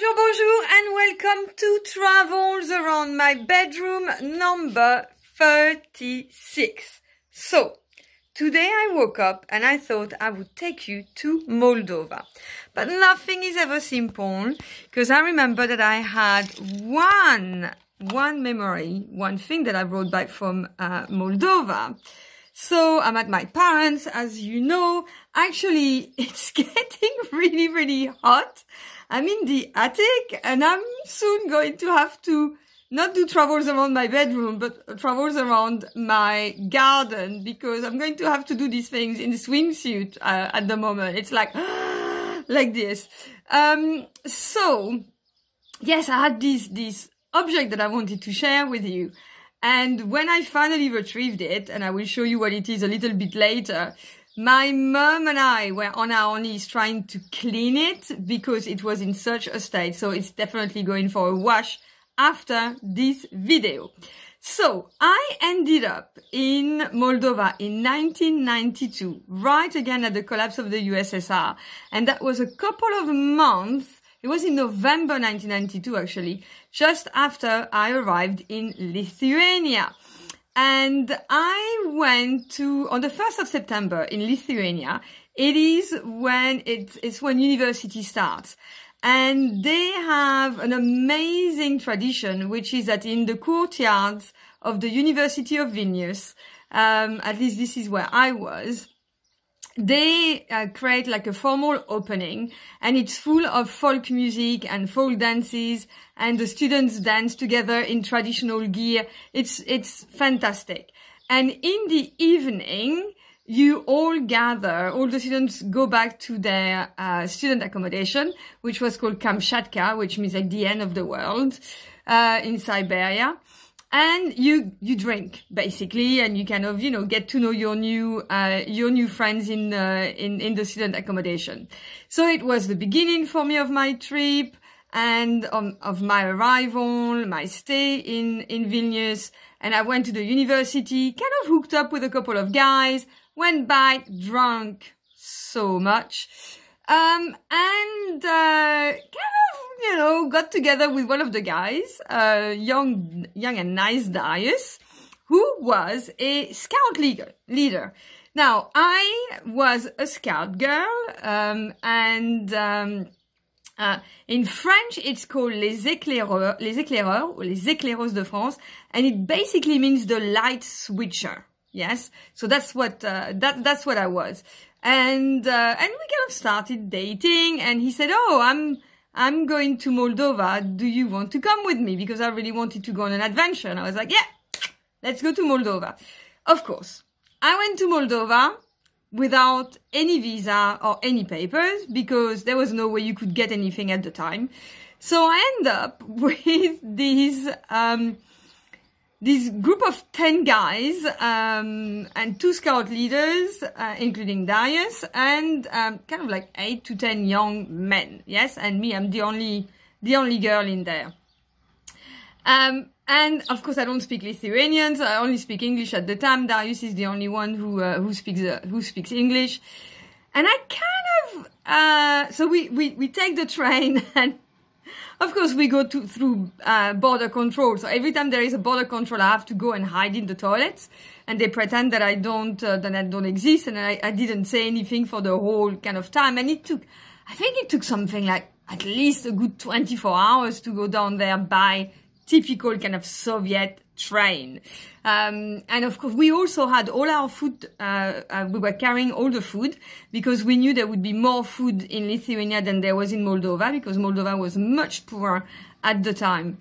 Bonjour, bonjour, and welcome to Travels Around My Bedroom number 36. So, today I woke up and I thought I would take you to Moldova. But nothing is ever simple, because I remember that I had one memory, one thing that I brought back from Moldova. So I'm at my parents', as you know. Actually, it's getting really hot. I'm in the attic and I'm soon going to have to not do travels around my bedroom, but travels around my garden, because I'm going to have to do these things in the swimsuit at the moment. It's like this. So yes, I had this object that I wanted to share with you. And when I finally retrieved it, and I will show you what it is a little bit later, my mum and I were on our knees trying to clean it because it was in such a state. So it's definitely going for a wash after this video. So I ended up in Moldova in 1992, right again at the collapse of the USSR. And that was a couple of months. It was in November 1992, actually, just after I arrived in Lithuania. And I went to, on the 1st of September in Lithuania, it's when university starts. And they have an amazing tradition, which is that in the courtyards of the University of Vilnius, at least this is where I was, they create like a formal opening, and it's full of folk music and folk dances, and the students dance together in traditional gear. It's fantastic. And in the evening, you all gather, all the students go back to their student accommodation, which was called Kamchatka, which means like the end of the world, in Siberia. And you drink basically, and you kind of, get to know your new friends in the student accommodation. So it was the beginning for me of my trip and of my arrival, my stay in Vilnius. And I went to the university, kind of hooked up with a couple of guys, went back, drunk so much, and kind of, got together with one of the guys, young and nice Darius, who was a scout leader. Now, I was a scout girl, in French, it's called les éclaireurs, or les éclaireuses de France, and it basically means the light switcher. Yes, so that's what I was, and we kind of started dating, and he said, "Oh, I'm going to Moldova. Do you want to come with me?" Because I really wanted to go on an adventure. And I was like, yeah, let's go to Moldova. Of course, I went to Moldova without any visa or any papers, because there was no way you could get anything at the time. So I end up with this group of 10 guys, and 2 scout leaders, including Darius, and, kind of like 8 to 10 young men. Yes. And me, I'm the only girl in there. And of course I don't speak Lithuanian, so I only speak English at the time. Darius is the only one who speaks English. And I kind of, so we take the train, and of course, we go through border control. So every time there is a border control, I have to go and hide in the toilets, and they pretend that I don't exist, and I didn't say anything for the whole kind of time. And I think it took something like at least a good 24 hours to go down there by typical kind of Soviet train. And of course, we also had all our food, we were carrying all the food, because we knew there would be more food in Lithuania than there was in Moldova, because Moldova was much poorer at the time.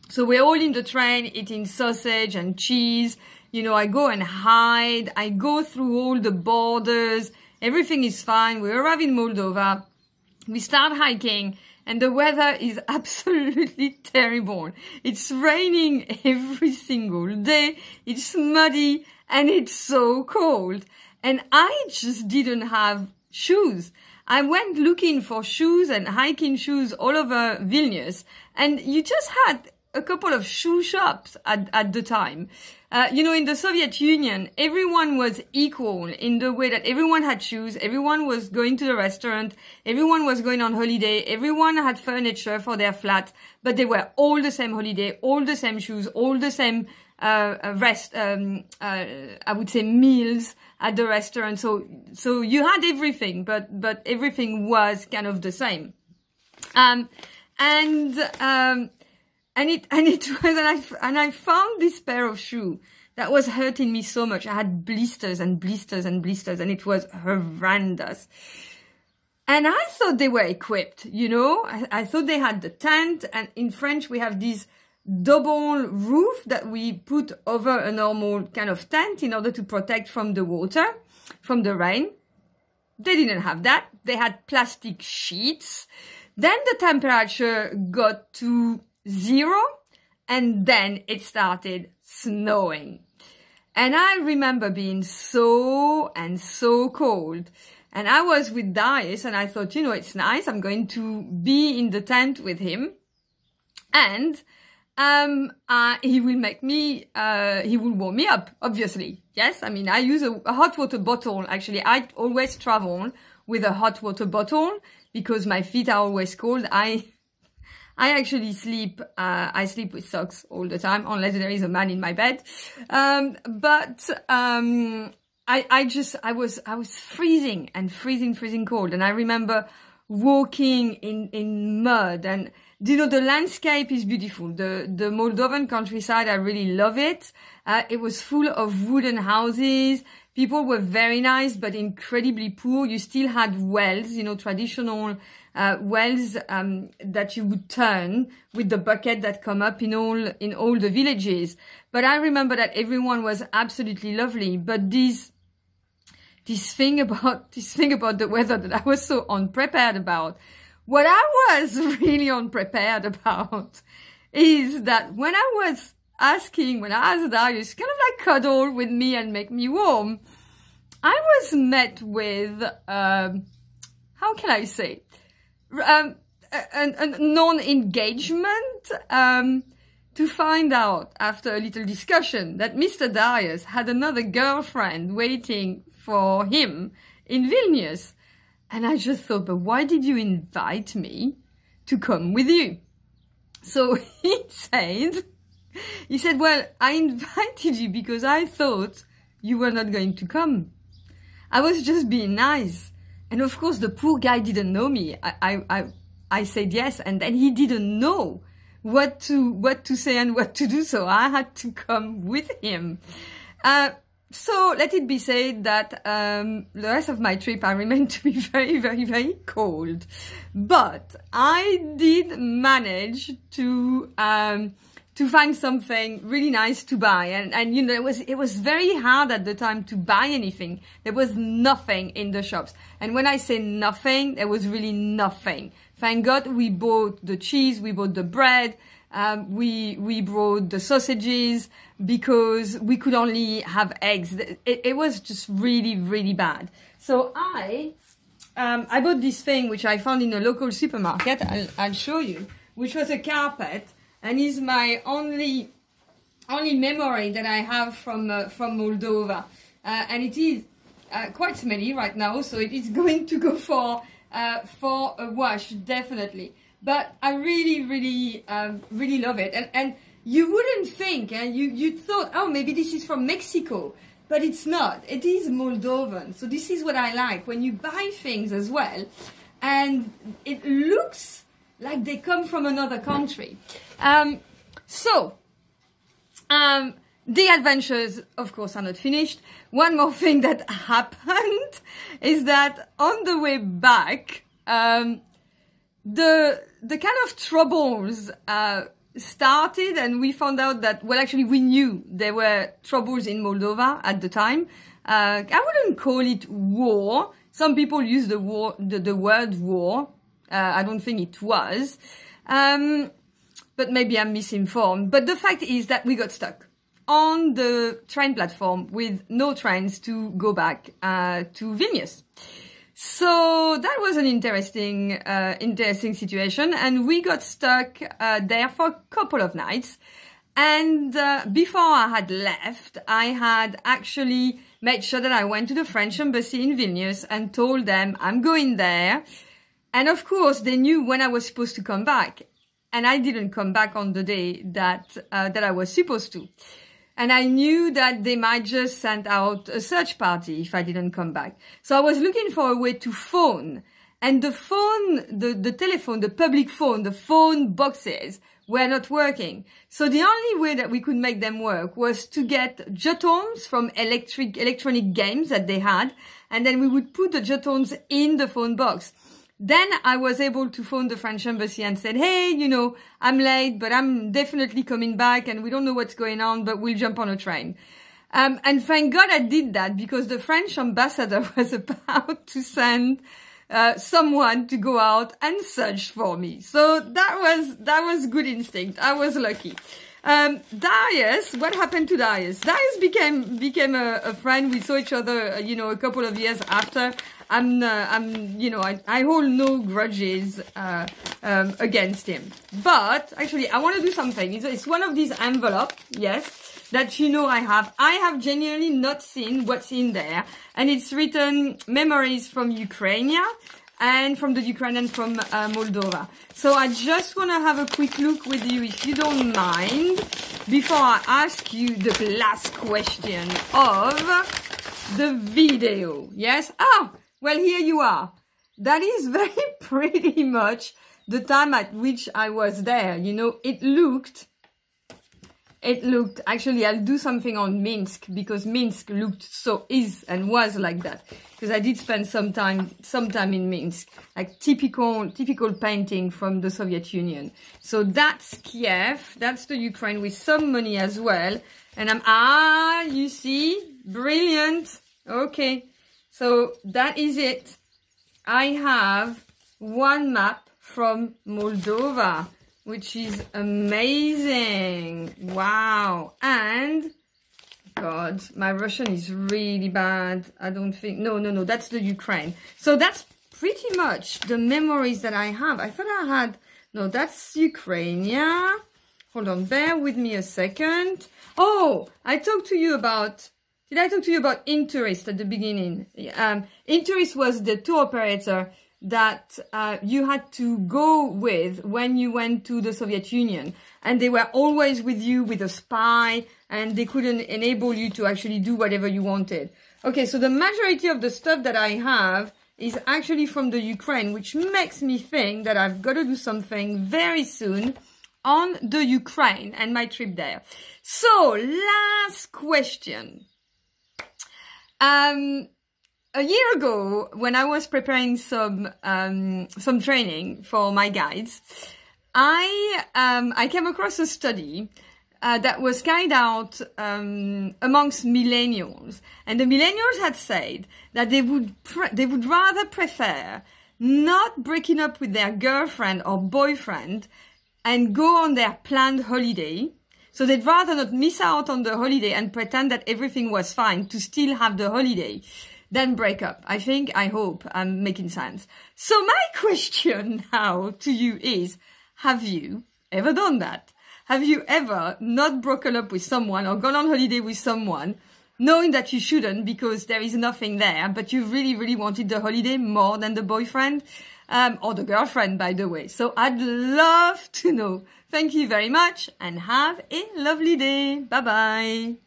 So we're all in the train eating sausage and cheese. I go and hide. I go through all the borders. Everything is fine. We arrive in Moldova. We start hiking. And the weather is absolutely terrible. It's raining every single day. It's muddy and it's so cold. And I just didn't have shoes. I went looking for shoes and hiking shoes all over Vilnius. And you just had a couple of shoe shops at the time. You know, in the Soviet Union, everyone was equal in the way that everyone had shoes, everyone was going to the restaurant, everyone was going on holiday, everyone had furniture for their flat, but they were all the same holiday, all the same shoes, all the same I would say meals at the restaurant. So you had everything, but everything was kind of the same. And I found this pair of shoes that was hurting me so much. I had blisters and blisters and blisters, and it was horrendous. And I thought they were equipped, you know. I thought they had the tent, and in French we have this double roof that we put over a normal kind of tent in order to protect from the water, from the rain. They didn't have that. They had plastic sheets. Then the temperature got to 0, and then it started snowing. And I remember being so cold. And I was with Darius, and I thought, you know, it's nice. I'm going to be in the tent with him. And he will make me, he will warm me up, obviously. Yes, I mean, I use a hot water bottle. Actually, I always travel with a hot water bottle because my feet are always cold. I actually sleep, I sleep with socks all the time, unless there is a man in my bed. I was freezing cold. And I remember walking in mud, and you know, the landscape is beautiful. The Moldovan countryside, I really love it. It was full of wooden houses. People were very nice, but incredibly poor. You still had wells, you know, traditional wells that you would turn with the bucket that come up in all the villages. But I remember that everyone was absolutely lovely. But this thing about the weather that I was so unprepared about. What I was really unprepared about is that when I asked Darius kind of like cuddle with me and make me warm, I was met with, how can I say, a non-engagement, to find out after a little discussion that Mr. Darius had another girlfriend waiting for him in Vilnius. And I just thought, but why did you invite me to come with you? So he said, well, I invited you because I thought you were not going to come. I was just being nice. And of course, the poor guy didn't know me. I said yes, and then he didn't know what to say and what to do. So I had to come with him. So let it be said that the rest of my trip I remained to be very, very, very cold. But I did manage to find something really nice to buy. And you know, it was very hard at the time to buy anything. There was nothing in the shops. And when I say nothing, there was really nothing. Thank God we bought the cheese, we bought the bread, we brought the sausages, because we could only have eggs. It was just really, really bad. So I bought this thing which I found in a local supermarket. I'll show you, which was a carpet, and is my only memory that I have from Moldova. And it is quite smelly right now, so it is going to go for a wash, definitely. But I really, really, really love it. And you wouldn't think, you thought, oh, maybe this is from Mexico, but it's not. It is Moldovan. So this is what I like, when you buy things as well, and it looks like they come from another country. The adventures, of course, are not finished. One more thing that happened is that on the way back, the kind of troubles started, and we found out that, well, actually we knew there were troubles in Moldova at the time. I wouldn't call it war. Some people use the word war. I don't think it was. But maybe I'm misinformed. But the fact is that we got stuck on the train platform with no trains to go back to Vilnius. So that was an interesting situation, and we got stuck there for a couple of nights. And before I had left, I had actually made sure that I went to the French embassy in Vilnius and told them I'm going there. And of course, they knew when I was supposed to come back, and I didn't come back on the day that I was supposed to. And I knew that they might just send out a search party if I didn't come back. So I was looking for a way to phone. And the phone, the telephone, the public phone, the phone boxes were not working. So the only way that we could make them work was to get jetons from electronic games that they had. And then we would put the jetons in the phone box. Then I was able to phone the French embassy and said, hey, you know, I'm late, but I'm definitely coming back and we don't know what's going on, but we'll jump on a train. And thank God I did that, because the French ambassador was about to send someone to go out and search for me. So that was good instinct. I was lucky. Darius, what happened to Darius? Darius became a friend. We saw each other, you know, a couple of years after. You know, I hold no grudges against him. But actually, I want to do something. It's one of these envelopes, yes, that you know I have. I have genuinely not seen what's in there, and it's written memories from Ukraine and from the Ukraine and from Moldova. So I just want to have a quick look with you, if you don't mind, before I ask you the last question of the video. Yes? Oh, well, here you are. That is very pretty much the time at which I was there. You know, it looked, actually, I'll do something on Minsk, because Minsk is and was like that. Because I did spend some time in Minsk, like typical painting from the Soviet Union. So that's Kiev, that's the Ukraine, with some money as well. And you see, brilliant. Okay, so that is it. I have one map from Moldova, which is amazing. Wow. And, God, my Russian is really bad. I don't think, no, that's the Ukraine. So that's pretty much the memories that I have. I thought I had, no, that's Ukraine, yeah. Hold on, bear with me a second. Oh, I talked to you about, did I talk to you about Intourist at the beginning? Intourist was the tour operator that you had to go with when you went to the Soviet Union, and they were always with you with a spy, and they couldn't enable you to actually do whatever you wanted. Okay, so the majority of the stuff that I have is actually from the Ukraine, which makes me think that I've got to do something very soon on the Ukraine and my trip there. So, last question. A year ago, when I was preparing some training for my guides, I came across a study that was carried out amongst millennials, and the millennials had said that they would rather prefer not breaking up with their girlfriend or boyfriend and go on their planned holiday. So they'd rather not miss out on the holiday and pretend that everything was fine to still have the holiday than break up. I hope I'm making sense. So my question now to you is, have you ever done that? Have you ever not broken up with someone or gone on holiday with someone knowing that you shouldn't because there is nothing there, but you really, really wanted the holiday more than the boyfriend? Or the girlfriend, by the way. So I'd love to know. Thank you very much and have a lovely day. Bye-bye.